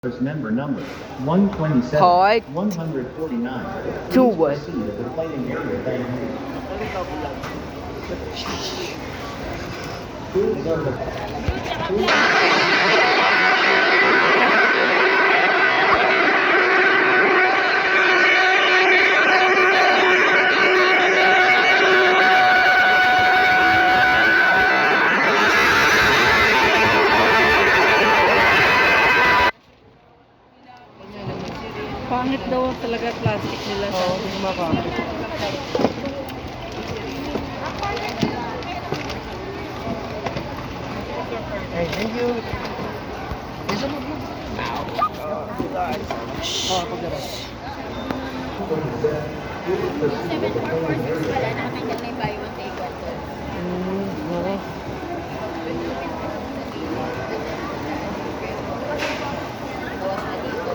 Member number 127, Part 149. two. Please proceed to the playing area. Thank Pangit daw talaga plastic nila. Oo, hindi makakapit. Hey, thank you. Isa mo po. Oh, pagdaras. 7446 pala, nakatanggal na yung buy one take one doon. Oo. Bawas na dito.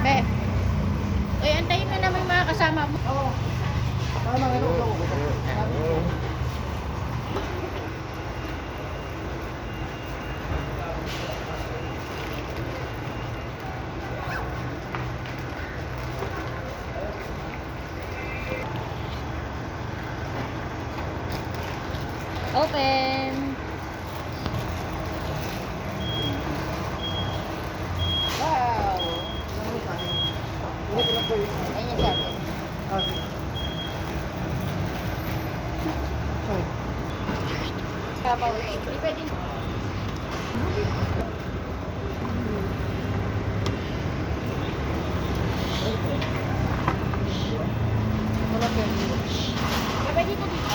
Be, uy, antayin mo naman yung mga kasama mo. Oo. Open. Wow. Ayun yung sabi. Kapaw. Hindi pwede. Wala pwede. Pwede dito dito?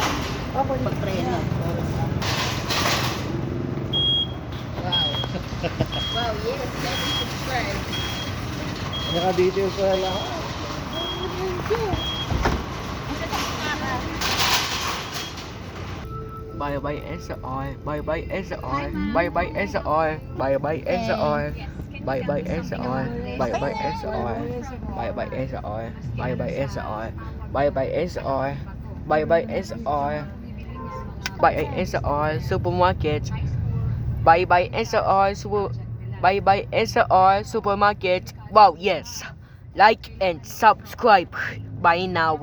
Pag-preno. Wow. Wow, yes. Let me subscribe. Naka-details pa lang. Bye bye SR. Bye bye SR. Bye bye SR. Bye bye SR. Bye bye SR. Bye bye SR. Bye bye SR. Bye bye SR. Bye bye SR. Bye bye SR. Bye bye SR Supermarket. Bye bye SR Bye bye SR Supermarket. Wow, yes. Like and subscribe by now.